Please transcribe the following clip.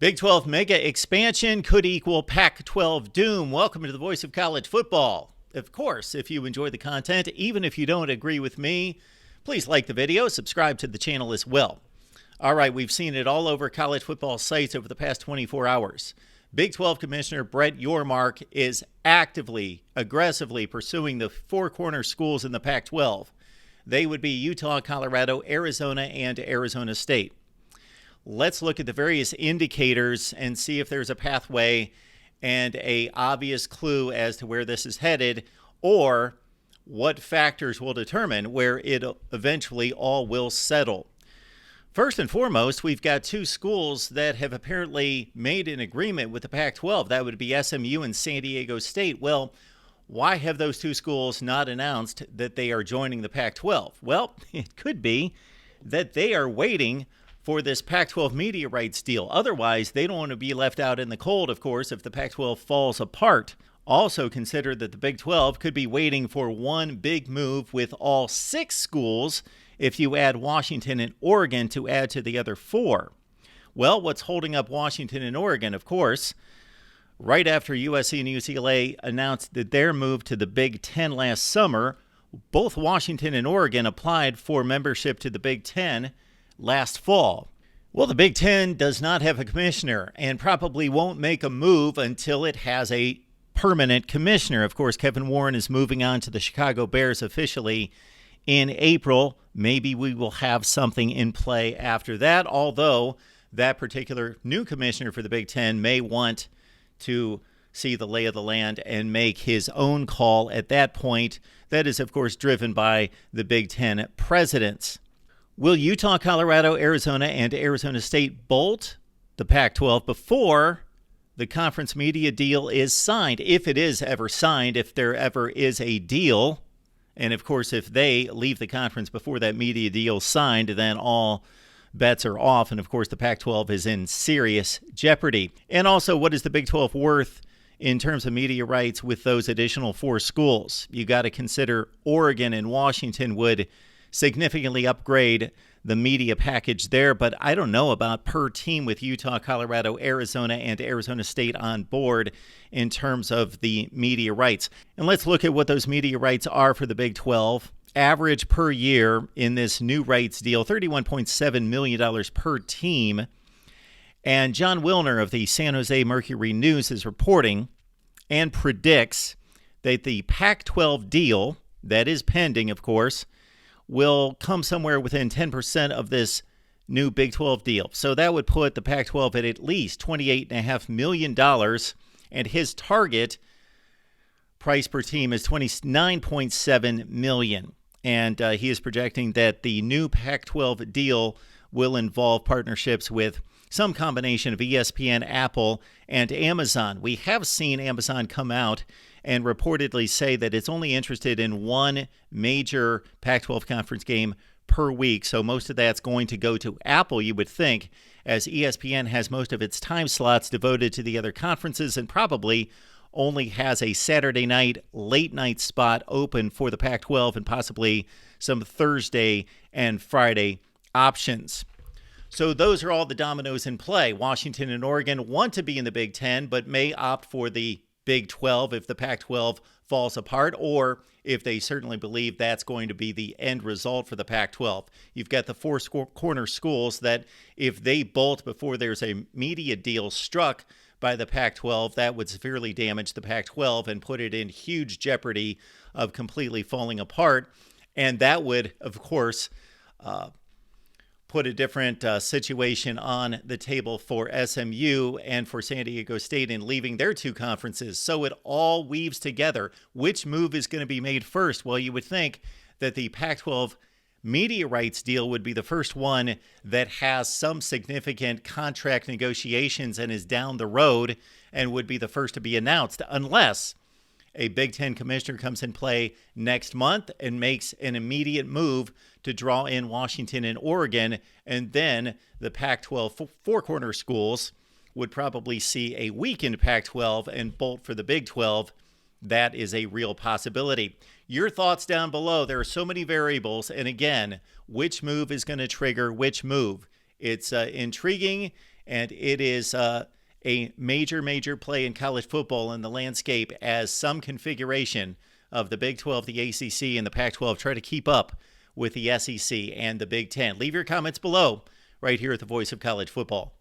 Big 12 mega expansion could equal Pac 12 doom. Welcome to the Voice of College Football. Of course, if you enjoy the content, even if you don't agree with me, please like the video, subscribe to the channel as well. All right, we've seen it all over college football sites over the past 24 hours. Big 12 Commissioner Brett Yormark is actively, aggressively pursuing the four corner schools in the Pac 12. They would be Utah, Colorado, Arizona, and Arizona State. Let's look at the various indicators and see if there's a pathway and an obvious clue as to where this is headed, or what factors will determine where it eventually all will settle. First and foremost, we've got two schools that have apparently made an agreement with the Pac-12. That would be SMU and San Diego State. Well, why have those two schools not announced that they are joining the Pac-12? Well, it could be that they are waiting for this Pac-12 media rights deal. Otherwise, they don't want to be left out in the cold, of course, if the Pac-12 falls apart. Also consider that the Big 12 could be waiting for one big move with all six schools if you add Washington and Oregon to add to the other four. Well, what's holding up Washington and Oregon, of course, right after USC and UCLA announced that their move to the Big 10 last summer, both Washington and Oregon applied for membership to the Big 10 last fall. Well, the Big 10 does not have a commissioner and probably won't make a move until it has a permanent commissioner. Of course, Kevin Warren is moving on to the Chicago Bears officially in April. Maybe we will have something in play after that, although that particular new commissioner for the Big 10 may want to see the lay of the land and make his own call at that point. That is, of course, driven by the Big 10 presidents. Will Utah, Colorado, Arizona, and Arizona State bolt the Pac-12 before the conference media deal is signed? If it is ever signed, if there ever is a deal, and of course, if they leave the conference before that media deal signed, then all bets are off. And of course, the Pac-12 is in serious jeopardy. And also, what is the Big 12 worth in terms of media rights with those additional four schools? You got to consider Oregon and Washington would significantly upgrade the media package there, but I don't know about per team with Utah, Colorado, Arizona, and Arizona State on board in terms of the media rights. And let's look at what those media rights are for the Big 12. Average per year in this new rights deal, $31.7 million per team. And John Wilner of the San Jose Mercury News is reporting and predicts that the Pac-12 deal, that is pending, of course, will come somewhere within 10% of this new Big 12 deal. So that would put the Pac-12 at least $28.5 million, and his target price per team is $29.7 million. And he is projecting that the new Pac-12 deal will involve partnerships with some combination of ESPN, Apple, and Amazon. We have seen Amazon come out and reportedly say that it's only interested in one major Pac-12 conference game per week. So most of that's going to go to Apple, you would think, as ESPN has most of its time slots devoted to the other conferences and probably only has a Saturday night, late night spot open for the Pac-12 and possibly some Thursday and Friday options. So those are all the dominoes in play. Washington and Oregon want to be in the Big 10, but may opt for the Big 12 if the Pac-12 falls apart, or if they certainly believe that's going to be the end result for the Pac-12. You've got the four corner schools that if they bolt before there's a media deal struck by the Pac-12, that would severely damage the Pac-12 and put it in huge jeopardy of completely falling apart. And that would, of course, put a different situation on the table for SMU and for San Diego State in leaving their two conferences. So it all weaves together. Which move is going to be made first? Well, you would think that the Pac-12 media rights deal would be the first one that has some significant contract negotiations and is down the road and would be the first to be announced, unless a Big 10 commissioner comes in play next month and makes an immediate move to draw in Washington and Oregon, and then the Pac-12 four-corner schools would probably see a weakened Pac-12 and bolt for the Big 12. That is a real possibility. Your thoughts down below. There are so many variables, and again, which move is going to trigger which move? It's intriguing And it is a major play in college football in the landscape as some configuration of the Big 12, the ACC, and the Pac-12 try to keep up with the SEC and the Big 10. Leave your comments below right here at the Voice of College Football.